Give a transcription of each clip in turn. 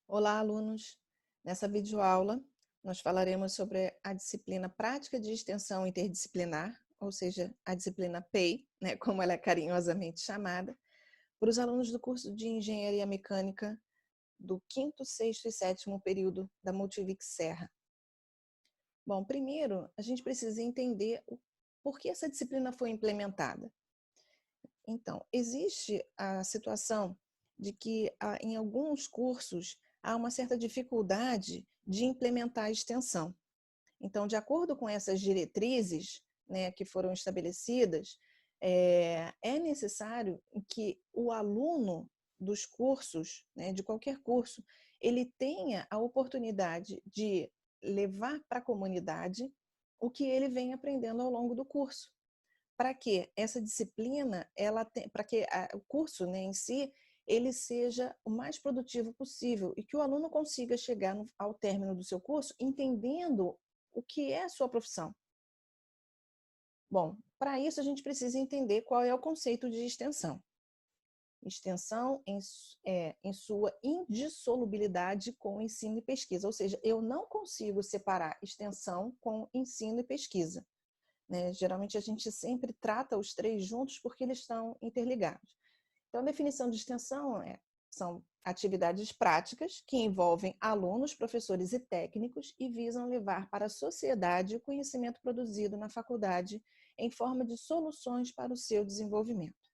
Olá, alunos! Nessa videoaula, nós falaremos sobre a disciplina Prática de Extensão Interdisciplinar, ou seja, a disciplina PEI, né, como ela é carinhosamente chamada, para os alunos do curso de Engenharia Mecânica do 5º, 6º e 7º período da Multivic Serra. Bom, primeiro, a gente precisa entender por que essa disciplina foi implementada. Então, existe a situação de que em alguns cursos há uma certa dificuldade de implementar a extensão. Então, de acordo com essas diretrizes, né, que foram estabelecidas, é necessário que o aluno dos cursos, né, de qualquer curso, ele tenha a oportunidade de levar para a comunidade o que ele vem aprendendo ao longo do curso, para que essa disciplina, para que o curso, né, em si, ele seja o mais produtivo possível e que o aluno consiga chegar ao término do seu curso entendendo o que é a sua profissão. Bom, para isso a gente precisa entender qual é o conceito de extensão. Extensão em sua indissolubilidade com ensino e pesquisa, ou seja, eu não consigo separar extensão com ensino e pesquisa. Né? Geralmente a gente sempre trata os três juntos porque eles estão interligados. Então, a definição de extensão são atividades práticas que envolvem alunos, professores e técnicos e visam levar para a sociedade o conhecimento produzido na faculdade em forma de soluções para o seu desenvolvimento.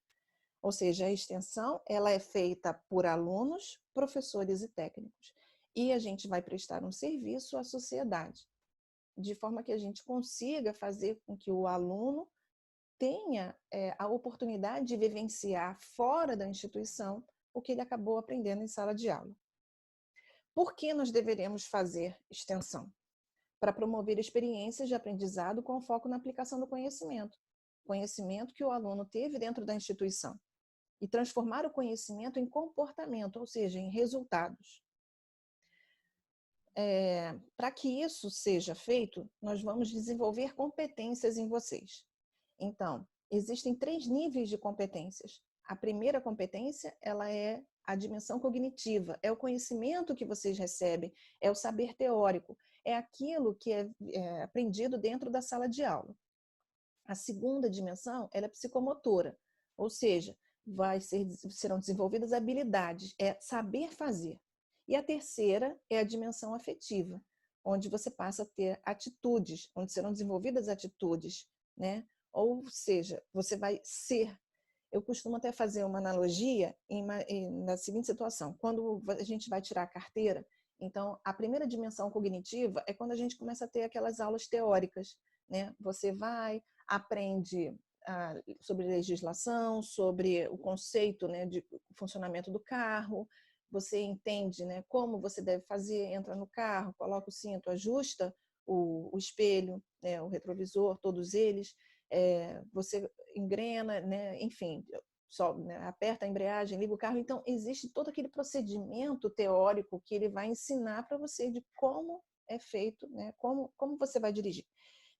Ou seja, a extensão ela é feita por alunos, professores e técnicos. E a gente vai prestar um serviço à sociedade, de forma que a gente consiga fazer com que o aluno tenha a oportunidade de vivenciar fora da instituição o que ele acabou aprendendo em sala de aula. Por que nós deveremos fazer extensão? Para promover experiências de aprendizado com foco na aplicação do conhecimento que o aluno teve dentro da instituição, e transformar o conhecimento em comportamento, ou seja, em resultados. Para que isso seja feito, nós vamos desenvolver competências em vocês. Então, existem 3 níveis de competências. A primeira competência, ela é a dimensão cognitiva, é o conhecimento que vocês recebem, é o saber teórico, é aquilo que é aprendido dentro da sala de aula. A segunda dimensão, ela é psicomotora, ou seja, serão desenvolvidas habilidades, é saber fazer. E a terceira é a dimensão afetiva, onde você passa a ter atitudes, onde serão desenvolvidas atitudes, né? Ou seja, você vai ser. Eu costumo até fazer uma analogia na seguinte situação: quando a gente vai tirar a carteira, então a primeira dimensão cognitiva é quando a gente começa a ter aquelas aulas teóricas, né? Você aprende sobre legislação, sobre o conceito, né, de funcionamento do carro, você entende, né, como você deve fazer, entra no carro, coloca o cinto, ajusta o espelho, né, o retrovisor, todos eles, você engrena, né, enfim, né, aperta a embreagem, liga o carro. Então, existe todo aquele procedimento teórico que ele vai ensinar para você de como é feito, né, como você vai dirigir.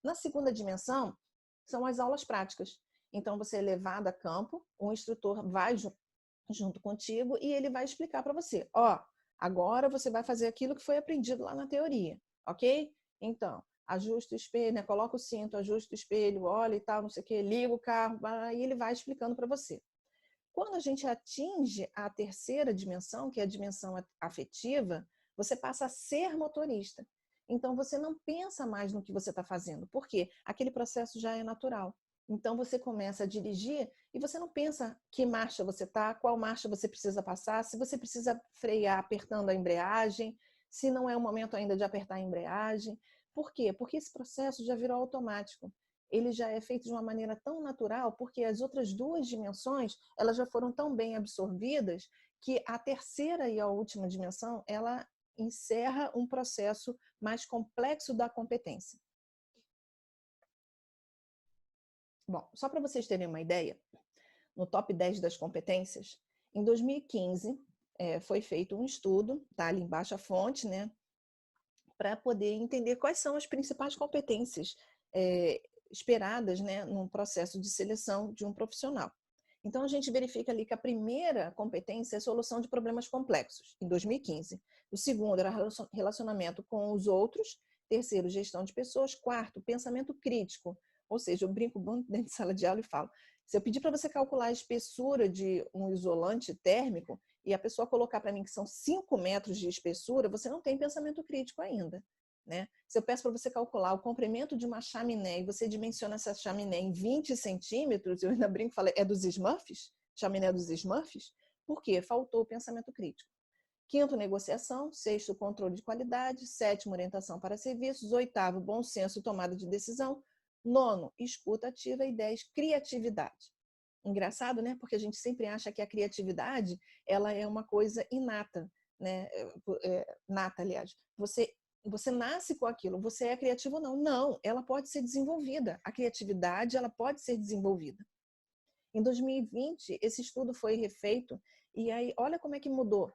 Na segunda dimensão, são as aulas práticas. Então, você é levado a campo, o instrutor vai junto contigo e ele vai explicar para você, agora você vai fazer aquilo que foi aprendido lá na teoria, ok? Então, ajusta o espelho, né? Coloca o cinto, ajusta o espelho, olha e tal, não sei o que, liga o carro, e ele vai explicando para você. Quando a gente atinge a terceira dimensão, que é a dimensão afetiva, você passa a ser motorista. Então, você não pensa mais no que você está fazendo, porque aquele processo já é natural. Então, você começa a dirigir e você não pensa que marcha você está, qual marcha você precisa passar, se você precisa frear apertando a embreagem, se não é o momento ainda de apertar a embreagem. Por quê? Porque esse processo já virou automático. Ele já é feito de uma maneira tão natural, porque as outras 2 dimensões, elas já foram tão bem absorvidas, que a terceira e a última dimensão, ela encerra um processo mais complexo da competência. Bom, só para vocês terem uma ideia, no top 10 das competências, em 2015, foi feito um estudo, tá ali embaixo a fonte, né, para poder entender quais são as principais competências esperadas, né, num processo de seleção de um profissional. Então, a gente verifica ali que a primeira competência é solução de problemas complexos, em 2015. O segundo era relacionamento com os outros. Terceiro, gestão de pessoas. Quarto, pensamento crítico. Ou seja, eu brinco muito dentro de sala de aula e falo, se eu pedir para você calcular a espessura de um isolante térmico e a pessoa colocar para mim que são 5 metros de espessura, você não tem pensamento crítico ainda. Né? Se eu peço para você calcular o comprimento de uma chaminé e você dimensiona essa chaminé em 20 centímetros, eu ainda brinco e falo, é dos Smurfs? Chaminé dos Smurfs? Por quê? Faltou o pensamento crítico. Quinto, negociação. Sexto, controle de qualidade. Sétimo, orientação para serviços. Oitavo, bom senso e tomada de decisão. Nono, escuta ativa. E 10, criatividade. Engraçado, né? Porque a gente sempre acha que a criatividade ela é uma coisa inata, né? Nata, aliás. Você nasce com aquilo, você é criativo ou não? Não, ela pode ser desenvolvida. A criatividade, ela pode ser desenvolvida. Em 2020, esse estudo foi refeito e aí, olha como é que mudou.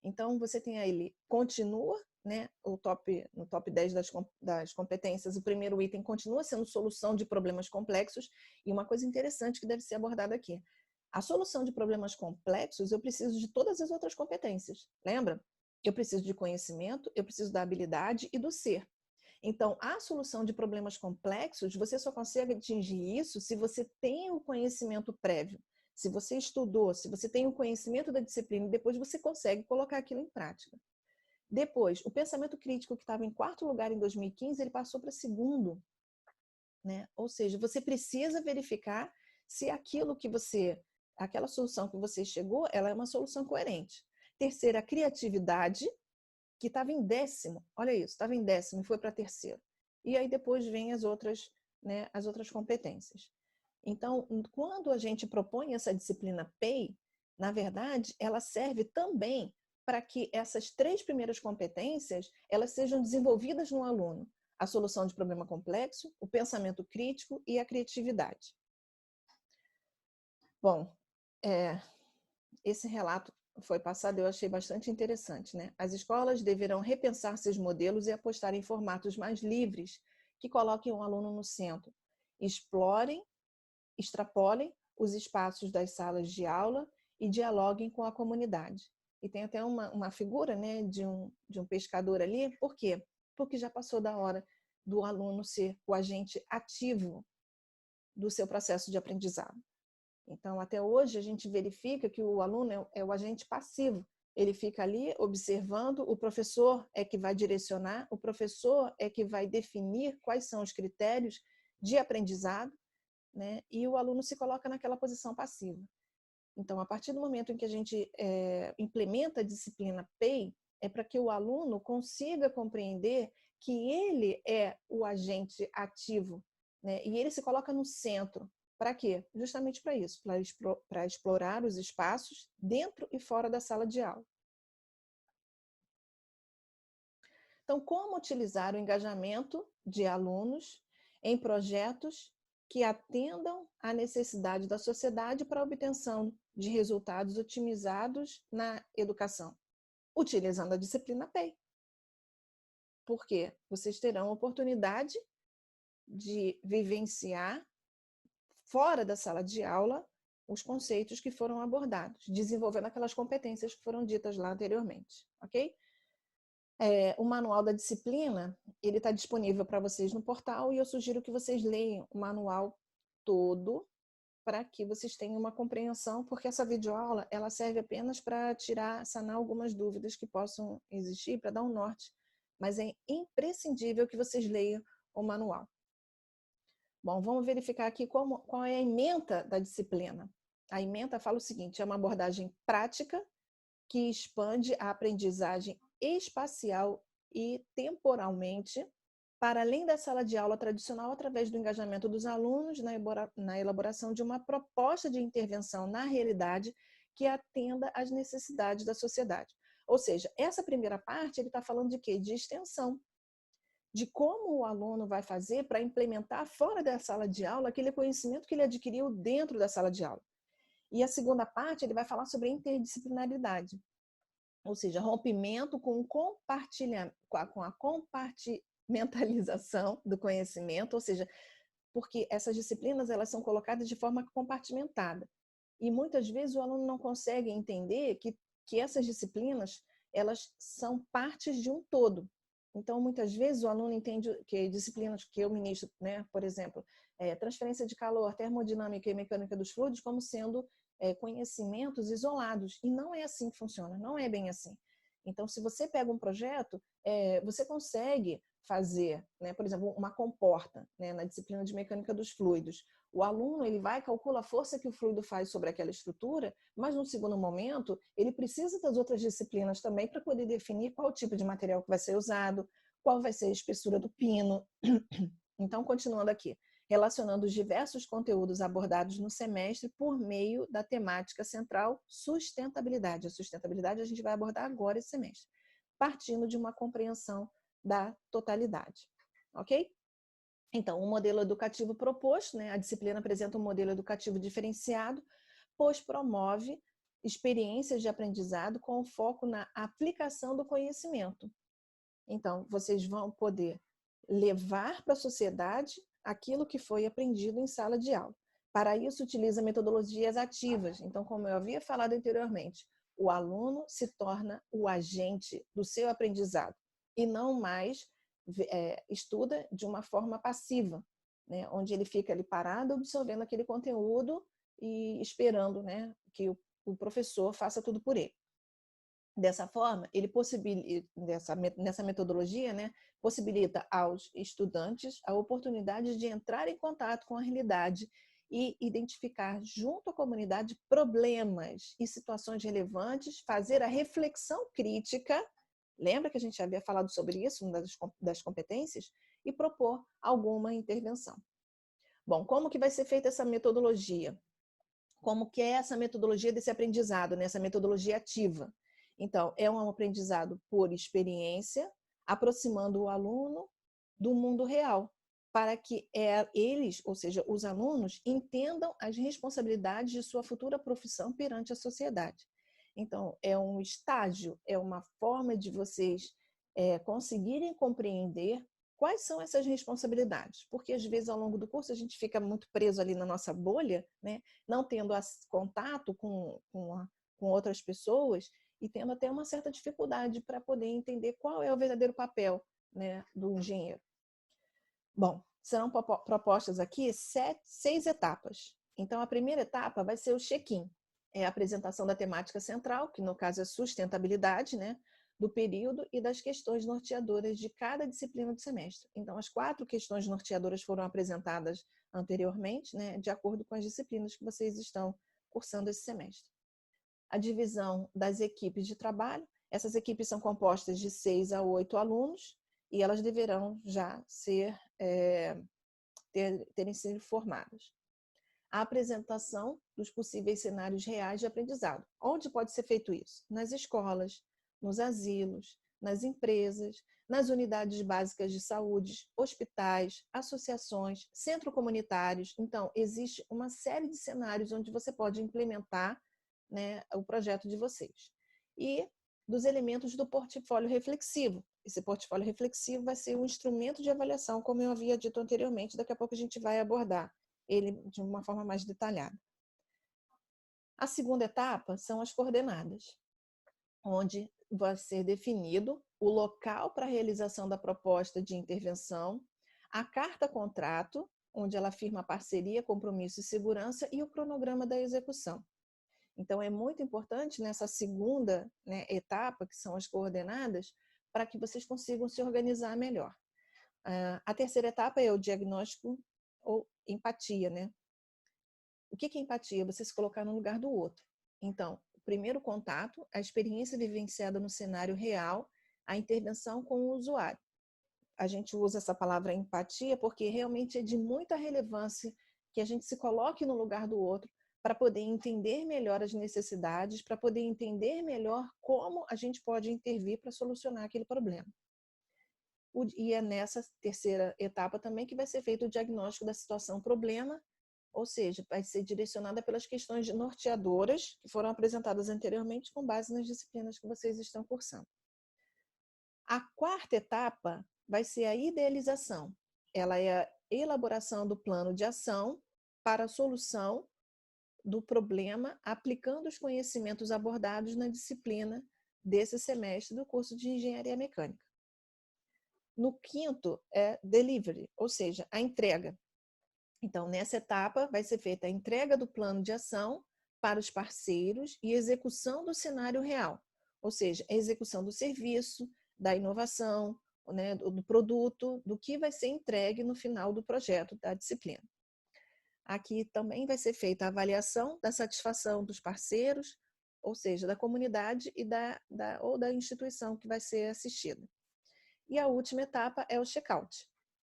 Então, você tem aí, continua, né, no top 10 das competências, o primeiro item continua sendo solução de problemas complexos e uma coisa interessante que deve ser abordada aqui. A solução de problemas complexos, eu preciso de todas as outras competências, lembra? Eu preciso de conhecimento, eu preciso da habilidade e do ser. Então, a solução de problemas complexos, você só consegue atingir isso se você tem o conhecimento prévio. Se você estudou, se você tem o conhecimento da disciplina, depois você consegue colocar aquilo em prática. Depois, o pensamento crítico que estava em quarto lugar em 2015, ele passou para segundo. Né? Ou seja, você precisa verificar se aquela solução que você chegou, ela é uma solução coerente. Terceira, a criatividade, que estava em décimo, olha isso, estava em décimo e foi para terceiro. E aí depois vem as outras, né, as outras competências. Então, quando a gente propõe essa disciplina PEI, na verdade, ela serve também para que essas 3 primeiras competências, elas sejam desenvolvidas no aluno. A solução de problema complexo, o pensamento crítico e a criatividade. Bom, esse relato foi passado, eu achei bastante interessante, né? As escolas deverão repensar seus modelos e apostar em formatos mais livres que coloquem o aluno no centro. Extrapolem os espaços das salas de aula e dialoguem com a comunidade. E tem até uma figura, né, de um pescador ali. Por quê? Porque já passou da hora do aluno ser o agente ativo do seu processo de aprendizado. Então, até hoje, a gente verifica que o aluno é o agente passivo. Ele fica ali observando, o professor é que vai direcionar, o professor é que vai definir quais são os critérios de aprendizado, né? E o aluno se coloca naquela posição passiva. Então, a partir do momento em que a gente implementa a disciplina PEI, é para que o aluno consiga compreender que ele é o agente ativo, né? E ele se coloca no centro. Para quê? Justamente para isso, para explorar os espaços dentro e fora da sala de aula. Então, como utilizar o engajamento de alunos em projetos que atendam à necessidade da sociedade para a obtenção de resultados otimizados na educação? Utilizando a disciplina PEI. Por quê? Vocês terão a oportunidade de vivenciar fora da sala de aula os conceitos que foram abordados, desenvolvendo aquelas competências que foram ditas lá anteriormente, ok? O manual da disciplina, ele está disponível para vocês no portal e eu sugiro que vocês leiam o manual todo para que vocês tenham uma compreensão, porque essa videoaula, ela serve apenas para sanar algumas dúvidas que possam existir, para dar um norte, mas é imprescindível que vocês leiam o manual. Bom, vamos verificar aqui qual é a ementa da disciplina. A ementa fala o seguinte, é uma abordagem prática que expande a aprendizagem espacial e temporalmente para além da sala de aula tradicional através do engajamento dos alunos na elaboração de uma proposta de intervenção na realidade que atenda às necessidades da sociedade. Ou seja, essa primeira parte ele está falando de quê? De extensão. De como o aluno vai fazer para implementar fora da sala de aula aquele conhecimento que ele adquiriu dentro da sala de aula. E a segunda parte, ele vai falar sobre a interdisciplinaridade, ou seja, rompimento com a compartimentalização do conhecimento, ou seja, porque essas disciplinas elas são colocadas de forma compartimentada. E muitas vezes o aluno não consegue entender que essas disciplinas, elas são partes de um todo. Então, muitas vezes o aluno entende que disciplinas que eu ministro, né, por exemplo, transferência de calor, termodinâmica e mecânica dos fluidos, como sendo conhecimentos isolados. E não é assim que funciona, não é bem assim. Então, se você pega um projeto, você consegue fazer, né, por exemplo, uma comporta, né, na disciplina de mecânica dos fluidos. O aluno ele vai calcula a força que o fluido faz sobre aquela estrutura, mas no segundo momento ele precisa das outras disciplinas também para poder definir qual tipo de material que vai ser usado, qual vai ser a espessura do pino. Então, continuando aqui, relacionando os diversos conteúdos abordados no semestre por meio da temática central sustentabilidade. A sustentabilidade a gente vai abordar agora esse semestre, partindo de uma compreensão da totalidade, ok? Então, o modelo educativo proposto, né, a disciplina apresenta um modelo educativo diferenciado, pois promove experiências de aprendizado com foco na aplicação do conhecimento. Então, vocês vão poder levar para a sociedade aquilo que foi aprendido em sala de aula. Para isso, utiliza metodologias ativas. Então, como eu havia falado anteriormente, o aluno se torna o agente do seu aprendizado e não mais estuda de uma forma passiva, né, onde ele fica ali parado, absorvendo aquele conteúdo e esperando, né, que o professor faça tudo por ele. Dessa forma, ele possibilita, nessa metodologia, né, possibilita aos estudantes a oportunidade de entrar em contato com a realidade e identificar junto à comunidade problemas e situações relevantes, fazer a reflexão crítica, lembra que a gente já havia falado sobre isso, uma das competências, e propor alguma intervenção. Bom, como que vai ser feita essa metodologia? Como que é essa metodologia desse aprendizado, né? Essa metodologia ativa? Então, é um aprendizado por experiência, aproximando o aluno do mundo real, para que eles, ou seja, os alunos, entendam as responsabilidades de sua futura profissão perante a sociedade. Então, é um estágio, é uma forma de vocês conseguirem compreender quais são essas responsabilidades, porque às vezes ao longo do curso a gente fica muito preso ali na nossa bolha, né? Não tendo contato com outras pessoas e tendo até uma certa dificuldade para poder entender qual é o verdadeiro papel, né, do engenheiro. Bom, serão propostas aqui 6 etapas. Então, a primeira etapa vai ser o check-in, é a apresentação da temática central, que no caso é sustentabilidade, né, do período e das questões norteadoras de cada disciplina do semestre. Então, as 4 questões norteadoras foram apresentadas anteriormente, né, de acordo com as disciplinas que vocês estão cursando esse semestre. A divisão das equipes de trabalho, essas equipes são compostas de 6 a 8 alunos e elas deverão já terem sido formadas. A apresentação dos possíveis cenários reais de aprendizado. Onde pode ser feito isso? Nas escolas, nos asilos, nas empresas, nas unidades básicas de saúde, hospitais, associações, centros comunitários. Então, existe uma série de cenários onde você pode implementar, né, o projeto de vocês. E dos elementos do portfólio reflexivo. Esse portfólio reflexivo vai ser um instrumento de avaliação, como eu havia dito anteriormente, daqui a pouco a gente vai abordar ele de uma forma mais detalhada. A segunda etapa são as coordenadas, onde vai ser definido o local para a realização da proposta de intervenção, a carta-contrato, onde ela firma parceria, compromisso e segurança, e o cronograma da execução. Então, é muito importante nessa segunda, né, etapa, que são as coordenadas, para que vocês consigam se organizar melhor. A terceira etapa é o diagnóstico ou empatia, né? O que é empatia? Você se colocar no lugar do outro. Então, o primeiro contato, a experiência vivenciada no cenário real, a intervenção com o usuário. A gente usa essa palavra empatia porque realmente é de muita relevância que a gente se coloque no lugar do outro para poder entender melhor as necessidades, para poder entender melhor como a gente pode intervir para solucionar aquele problema. E é nessa terceira etapa também que vai ser feito o diagnóstico da situação problema, ou seja, vai ser direcionada pelas questões norteadoras que foram apresentadas anteriormente com base nas disciplinas que vocês estão cursando. A quarta etapa vai ser a idealização. Ela é a elaboração do plano de ação para a solução do problema aplicando os conhecimentos abordados na disciplina desse semestre do curso de Engenharia Mecânica. No quinto é delivery, ou seja, a entrega. Então, nessa etapa vai ser feita a entrega do plano de ação para os parceiros e execução do cenário real, ou seja, a execução do serviço, da inovação, né, do produto, do que vai ser entregue no final do projeto da disciplina. Aqui também vai ser feita a avaliação da satisfação dos parceiros, ou seja, da comunidade e ou da instituição que vai ser assistida. E a última etapa é o check-out,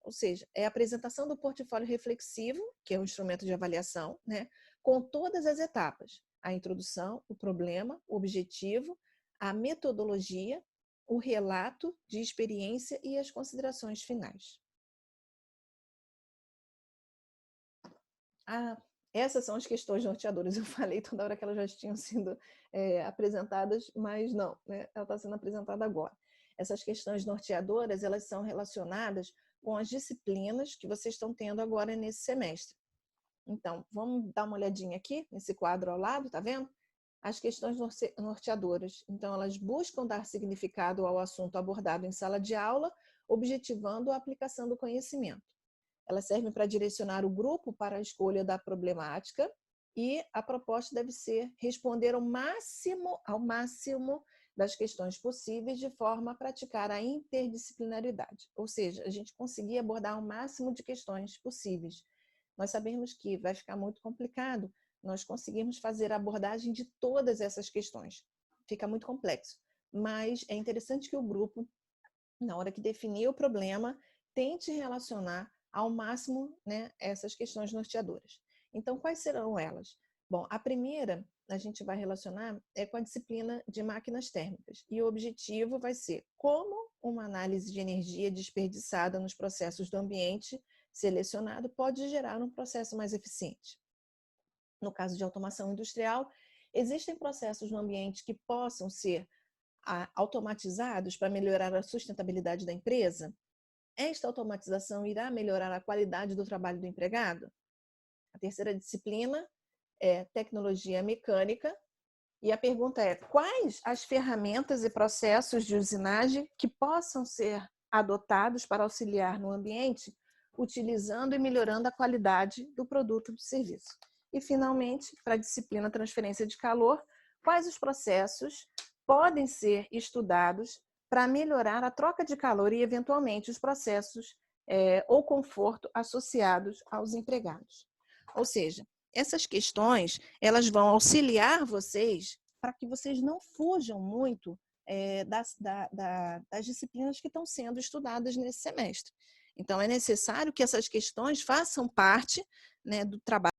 ou seja, é a apresentação do portfólio reflexivo, que é um instrumento de avaliação, né, com todas as etapas: a introdução, o problema, o objetivo, a metodologia, o relato de experiência e as considerações finais. Essas são as questões norteadoras. Eu falei toda hora que elas já tinham sido apresentadas, mas não, né? Ela está sendo apresentada agora. Essas questões norteadoras, elas são relacionadas com as disciplinas que vocês estão tendo agora nesse semestre. Então, vamos dar uma olhadinha aqui, nesse quadro ao lado, tá vendo? As questões norteadoras. Então, elas buscam dar significado ao assunto abordado em sala de aula, objetivando a aplicação do conhecimento. Elas servem para direcionar o grupo para a escolha da problemática e a proposta deve ser responder ao máximo das questões possíveis de forma a praticar a interdisciplinaridade, ou seja, a gente conseguir abordar o máximo de questões possíveis. Nós sabemos que vai ficar muito complicado nós conseguirmos fazer a abordagem de todas essas questões. Fica muito complexo, mas é interessante que o grupo, na hora que definir o problema, tente relacionar ao máximo, né, essas questões norteadoras. Então, quais serão elas? Bom, a primeira a gente vai relacionar com a disciplina de máquinas térmicas. E o objetivo vai ser como uma análise de energia desperdiçada nos processos do ambiente selecionado pode gerar um processo mais eficiente. No caso de automação industrial, existem processos no ambiente que possam ser automatizados para melhorar a sustentabilidade da empresa? Esta automatização irá melhorar a qualidade do trabalho do empregado? A terceira disciplina é tecnologia mecânica. E a pergunta é: quais as ferramentas e processos de usinagem que possam ser adotados para auxiliar no ambiente, utilizando e melhorando a qualidade do produto ou do serviço? E, finalmente, para a disciplina transferência de calor, quais os processos podem ser estudados para melhorar a troca de calor e, eventualmente, os processos ou conforto associados aos empregados. Ou seja, essas questões elas vão auxiliar vocês para que vocês não fujam muito das disciplinas que estão sendo estudadas nesse semestre. Então, é necessário que essas questões façam parte, né, do trabalho